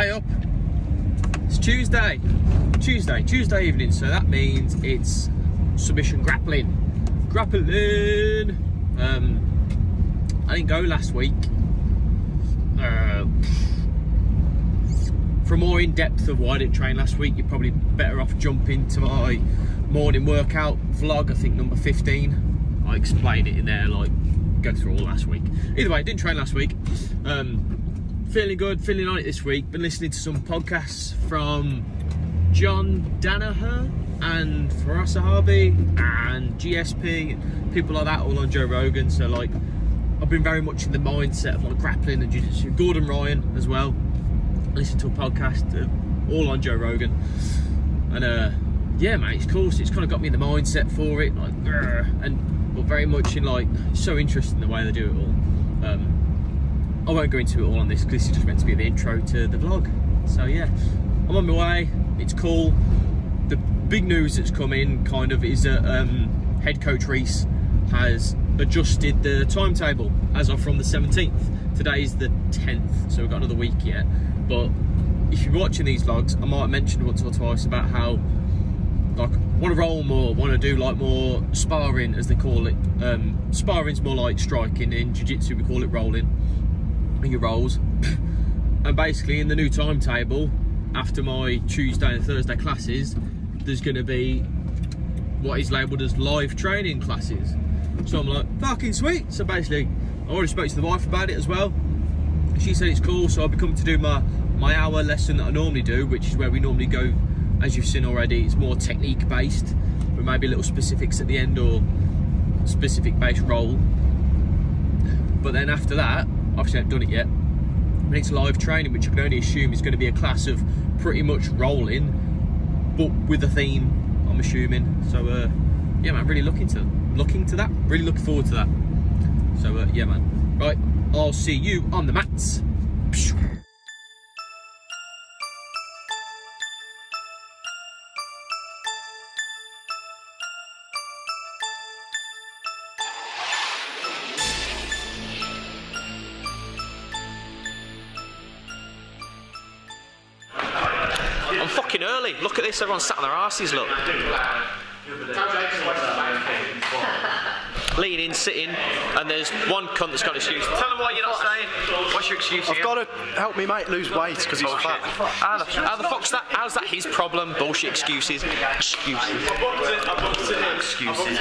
Hey up, it's Tuesday evening, so that means it's submission grappling. I didn't go last week. For a more in-depth of why I didn't train last week, you're probably better off jumping to my morning workout vlog, I think number 15. I explain it in there, like go through all last week. Either way, I didn't train last week. Feeling good, feeling on it this week. Been listening to some podcasts from John Danaher and Faraz Sahabi and GSP, and people like that, all on Joe Rogan. So like, I've been very much in the mindset of like grappling and jiu-jitsu. Gordon Ryan as well. I listened to a podcast all on Joe Rogan, and yeah, mate, it's cool. So it's kind of got me in the mindset for it, like, but very much in like, so interesting the way they do it all. I won't go into it all on this because this is just meant to be the intro to the vlog. So yeah, I'm on my way. It's cool. The big news that's come in kind of is that head coach Reese has adjusted the timetable as of from the 17th. Today's the 10th, so we've got another week yet. But if you're watching these vlogs, I might have mentioned once or twice about how like want to roll more, want to do like more sparring, as they call it. Sparring's more like striking. In jiu-jitsu we call it rolling. Your rolls. And basically in the new timetable, after my Tuesday and Thursday classes, there's going to be what is labelled as live training classes. So I'm like, fucking sweet. So basically I already spoke to the wife about it as well. She said it's cool, so I'll be coming to do my hour lesson that I normally do, which is where we normally go, as you've seen already. It's more technique based, with maybe little specifics at the end or specific based roll. But then after that, obviously I haven't done it yet, but it's live training, which I can only assume is going to be a class of pretty much rolling, but with a theme, I'm assuming. So yeah, man, really looking to that, really looking forward to that. So yeah, man, right, I'll see you on the mats. I'm fucking early. Look at this, everyone's sat on their arses, look. Leaning, sitting, and there's one cunt that's got an excuse. Tell them why you're not staying. What's your excuse again? I've got to help me mate lose weight because he's fat. How the fuck's that? How's that his problem? Bullshit excuses. Excuses. Excuses.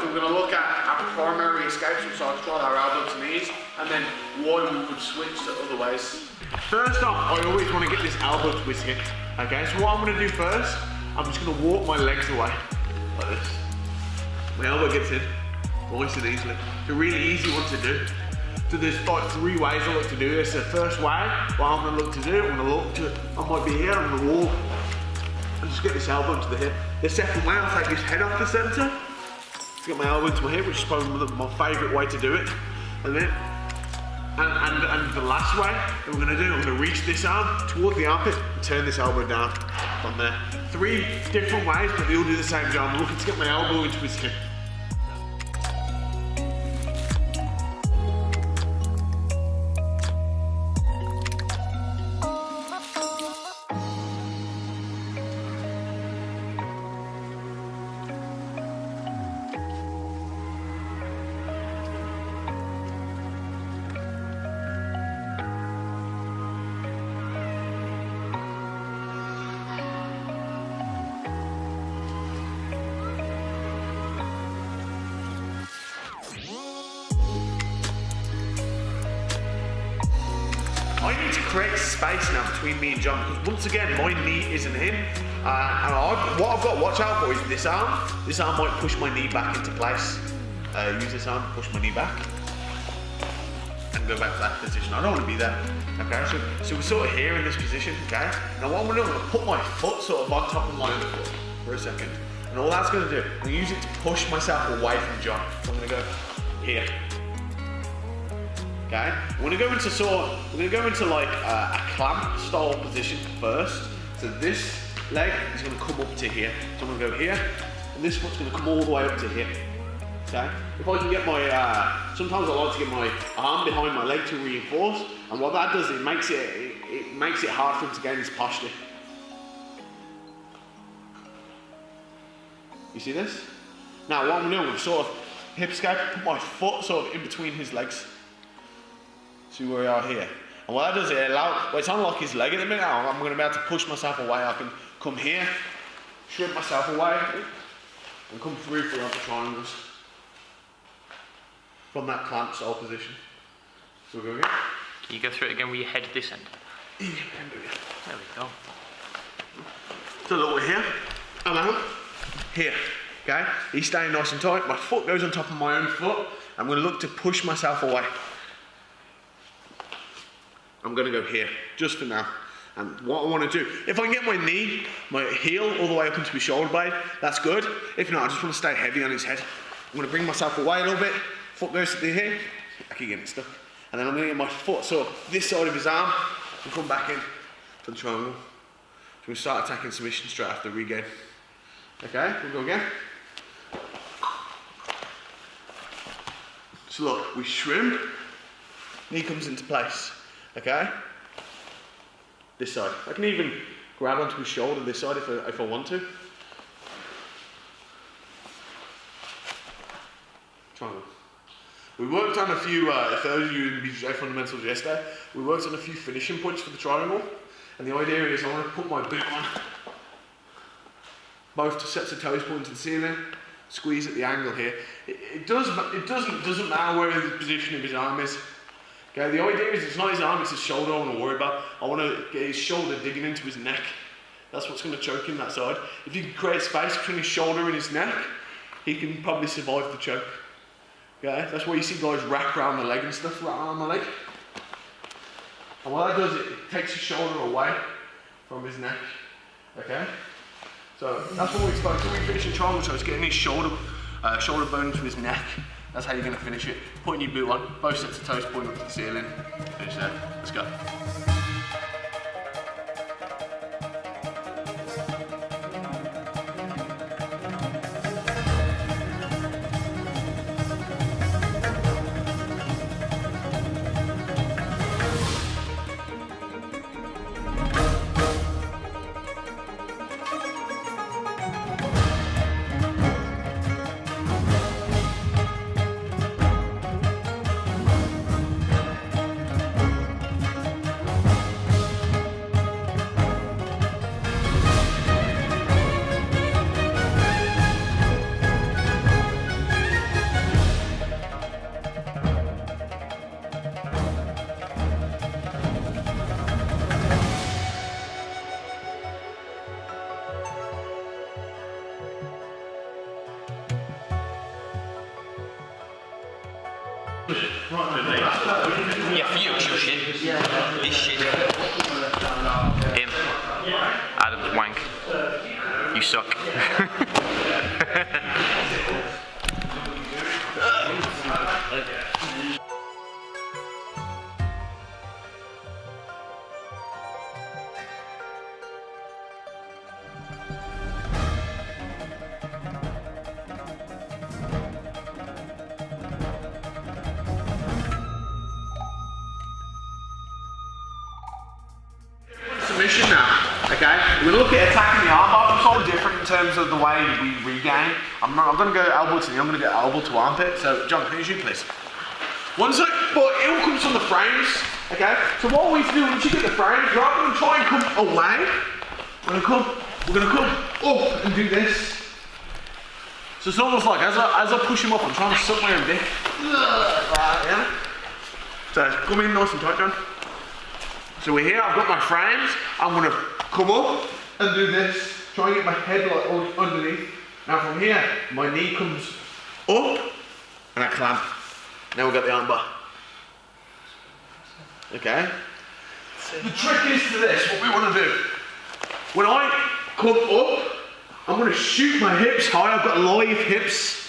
We're going to look at our primary escapes from side squat, our elbow to knees, and then why we would switch to other ways. First off, I always want to get this elbow twist hit. Okay, so what I'm going to do first, I'm just going to walk my legs away, like this. My elbow gets in, nice and easily. It's a really easy one to do. So there's like 3 ways I like to do this. The first way, what I'm going to look to do, I'm going to look to, I might be here, I'm going to walk, and just get this elbow to the hip. The second way, I'll take this head off the centre, get my elbow into my hip, which is probably my favourite way to do it. And then, and the last way that we're going to do, I'm going to reach this arm toward the armpit and turn this elbow down from there. 3 different ways, but they all do the same job. I'm looking to get my elbow into his hip. I need to create space now between me and John, because once again, my knee isn't in. And what I've got to watch out for is this arm. This arm might push my knee back into place. Use this arm to push my knee back. And go back to that position. I don't want to be there. Okay, so we're sort of here in this position, okay? Now what I'm going to do, I'm going to put my foot sort of on top of my other foot for a second. And all that's going to do, I'm going to use it to push myself away from John. So I'm going to go here. Okay, we're gonna go into like a clamp style position first. So this leg is gonna come up to here. So I'm gonna go here, and this foot's gonna come all the way up to here. Okay, if I can get my, sometimes I like to get my arm behind my leg to reinforce, and what that does, it makes it hard for him to gain his posture. You see this? Now what I'm doing, I'm sort of hip escape, put my foot sort of in between his legs. See where we are here. And what that does, it's unlike his leg at the minute. I'm going to be able to push myself away. I can come here, shrink myself away, and come through for the other triangles. From that clamp style position. So we'll go again. Can you go through it again with your head this end? Yeah, can do it. There we go. So look, we're here, I'm out, here, okay? He's staying nice and tight, my foot goes on top of my own foot. I'm gonna look to push myself away. I'm gonna go here, just for now. And what I wanna do, if I can get my heel all the way up into his shoulder blade, that's good. If not, I just wanna stay heavy on his head. I'm gonna bring myself away a little bit, foot goes to here, I keep getting stuck. And then I'm gonna get my foot, so this side of his arm, and come back in to the triangle. So we start attacking submission straight after regain. Okay, we'll go again. So look, we shrimp, knee comes into place. Okay? This side. I can even grab onto his shoulder this side if I want to. Triangle. We worked on a few, if those of you in BJJ fundamentals yesterday, we worked on a few finishing points for the triangle. And the idea is I want to put my boot on, both sets of toes pointing to the ceiling, squeeze at the angle here. It doesn't matter where the position of his arm is. Okay, the idea is it's not his arm, it's his shoulder I want to worry about. I want to get his shoulder digging into his neck. That's what's going to choke him that side. If you can create space between his shoulder and his neck, he can probably survive the choke. Okay, that's why you see guys wrap around the leg and stuff, wrap around the leg. And what that does, it takes his shoulder away from his neck. Okay? So that's what we expect. So we finish the triangle, so it's getting his shoulder bone into his neck. That's how you're going to finish it. Putting your boot on, both sets of toes pointing up to the ceiling. Finish there. Let's go. Yeah, for you, it's your shit. This shit. Him. Adam's wank. You suck. Submission now, okay? We're going to look at attacking the armbar. It's all different in terms of the way we regain. I'm going to go elbow to knee, I'm going to go elbow to armpit. So, John, finish you, please. One sec, but it all comes from the frames, okay? So what we do once you get the frames, rather than try and come away, we're going to come up and do this. So it's almost like, as I push him up, I'm trying to suck my own dick. Yeah? So, come in nice and tight, John. So we're here, I've got my frames, I'm going to come up and do this, try and get my head like underneath. Now from here, my knee comes up and I clamp. Now we've got the armbar. Okay? The trick is to this, what we want to do. When I come up, I'm going to shoot my hips high, I've got live hips.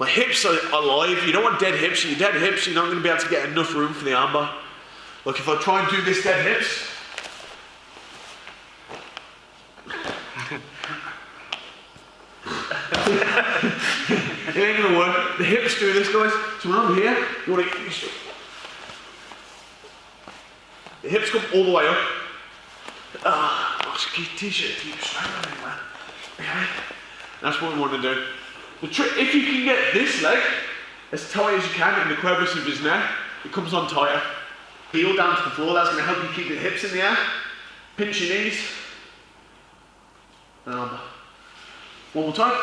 My hips are alive. You don't want dead hips. Your dead hips, you're not going to be able to get enough room for the armbar. Look, if I try and do this dead hips, it ain't going to work. The hips do this, guys. So when I'm here, you want to get used to it. The hips come all the way up. T-shirt, keep strangling it, man. Okay? That's what we want to do. The trick, if you can get this leg as tight as you can in the crevice of his neck, it comes on tighter. Heel down to the floor, that's going to help you keep the hips in the air. Pinch your knees. One more time.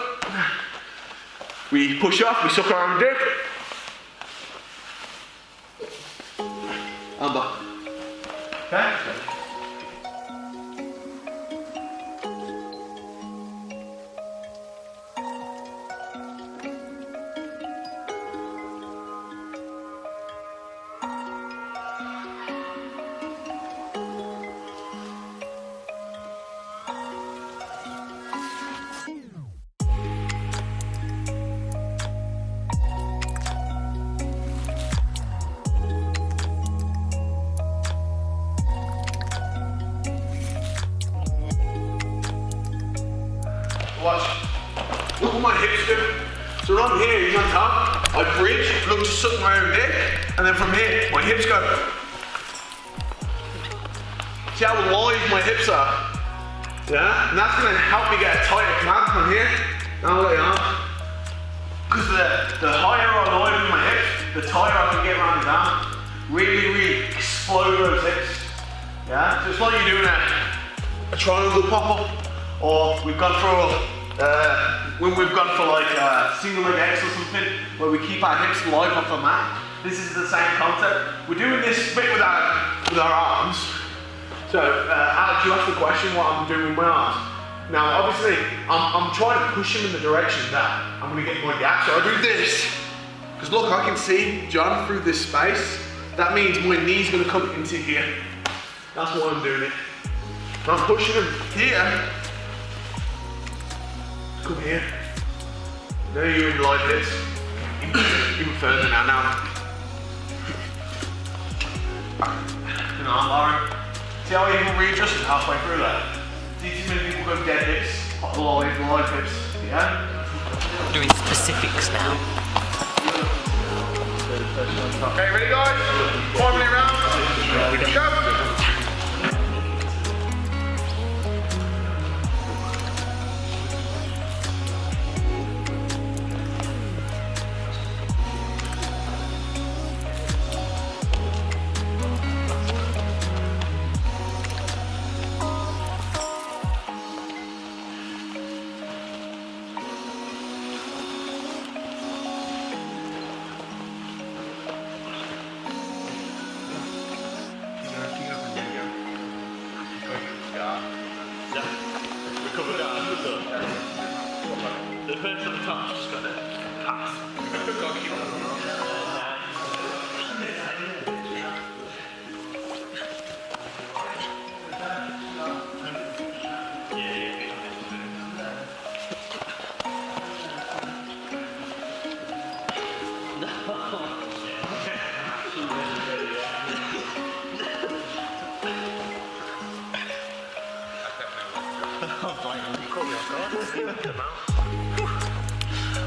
We push up, we suck our own dick. Armbar. Okay? Watch. Look what my hips do. So when I'm here, he's on top. I bridge, look to suck my own dick, and then from here, my hips go. See how live my hips are? Yeah? And that's going to help me get a tighter clamp from here. Now look at because the higher I lie with my hips, the tighter I can get around his arm. Really, really explode those hips. Yeah? So it's like you're doing a triangle pop-up. Or we've gone for when we've gone for like single leg X or something where we keep our hips live off the mat. This is the same concept. We're doing this bit with our arms. So Alex, you asked the question what I'm doing with my arms. Now obviously I'm trying to push him in the direction that I'm going to get my gap. So I do this because look, I can see John through this space. That means my knee's going to come into here. That's why I'm doing it. And I'm pushing him here. Come here. There you're in live hips. Even further now. And arm barring. See how I even readjusted halfway through that? See too many people go dead hips, live hips. Yeah? Doing specifics now. Okay, ready guys? 5 minute round. Go! The person on the top just got to pass.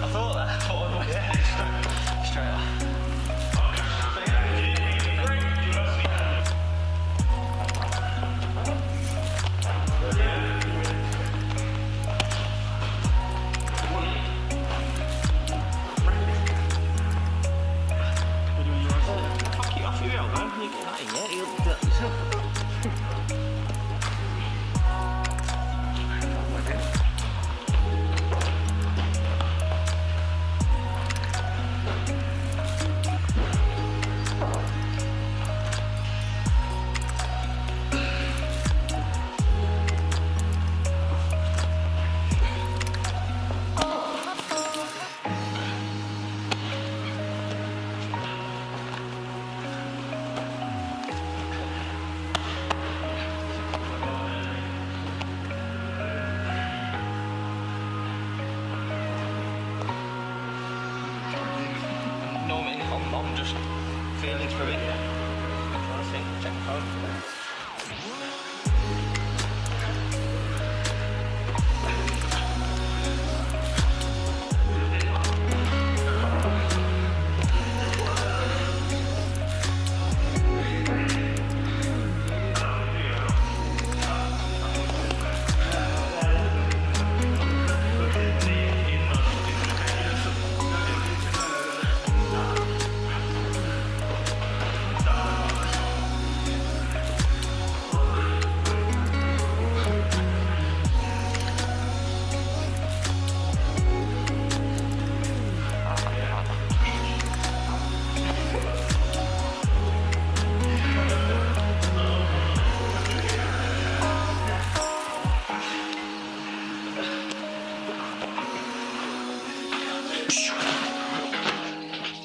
I thought that. I thought I was straight up. I'm just feeling through it. I think, check the phone.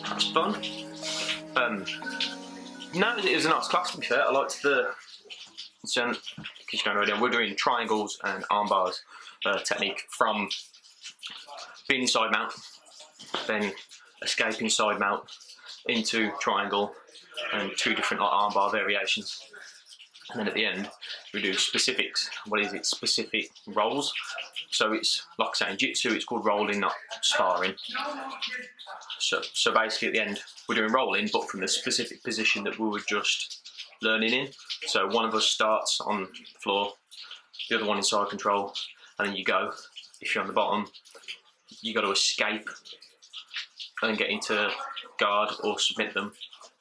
That's fun. No, it was a nice class to be fair. I liked the we're doing triangles and arm bars technique from being in side mount, then escaping side mount into triangle, and 2 different like arm bar variations. And then at the end, we do specifics. What is it? Specific rolls. So it's, like I say, in jitsu, it's called rolling, not sparring. So basically at the end, we're doing rolling, but from the specific position that we were just learning in. So one of us starts on the floor, the other one in side control, and then you go. If you're on the bottom, you got to escape and get into guard or submit them.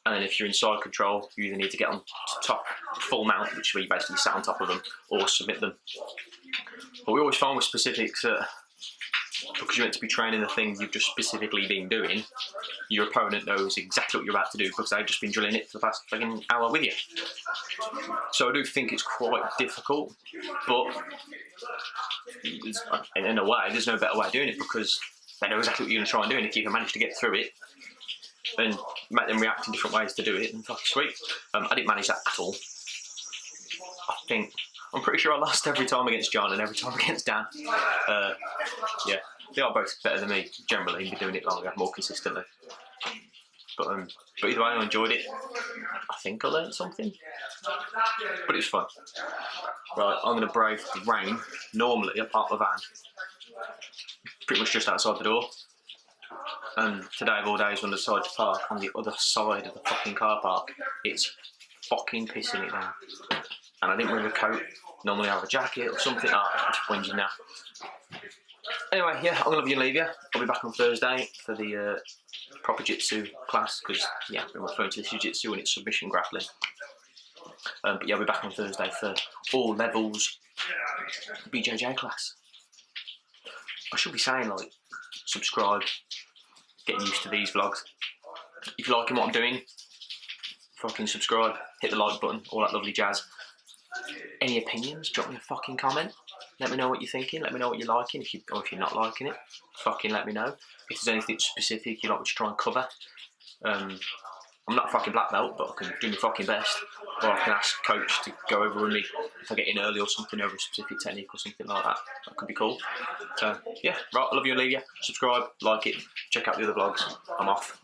And then if you're in side control, you either need to get on top, full mount, which is where you basically sat on top of them, or submit them. But we always find with specifics that because you're meant to be training the thing you've just specifically been doing, your opponent knows exactly what you're about to do because they've just been drilling it for the past fucking hour with you. So I do think it's quite difficult, but in a way, there's no better way of doing it because they know exactly what you're going to try and do, and if you can manage to get through it, then make them react in different ways to do it, and fucking sweet. I didn't manage that at all. I'm pretty sure I lost every time against John and every time against Dan. Yeah, they are both better than me generally. Been doing it longer, more consistently. But either way, I enjoyed it. I think I learned something, but it was fun. Right, I'm going to brave the rain. Normally, I park my van pretty much just outside the door. And today of all days, when I decided to park on the other side of the fucking car park, it's fucking pissing it down. And I didn't bring a coat. Normally I have a jacket or something. I'm just whinging now. Anyway, yeah, I'm going to love you and leave you. I'll be back on Thursday for the proper jitsu class, because, yeah, I've been referring to this as jitsu and it's submission grappling. But yeah, I'll be back on Thursday for all levels BJJ class. I should be saying, like, subscribe, getting used to these vlogs. If you're liking what I'm doing, fucking subscribe, hit the like button, all that lovely jazz. Any opinions, drop me a fucking comment. Let me know what you're thinking, let me know what you're liking. Or if you're not liking it, fucking let me know. If there's anything specific you'd like me to try and cover. I'm not a fucking black belt, but I can do my fucking best. Or I can ask coach to go over with me if I get in early or something over a specific technique or something like that. That could be cool. So yeah, right, I love you and leave you. Subscribe, like it, check out the other vlogs. I'm off.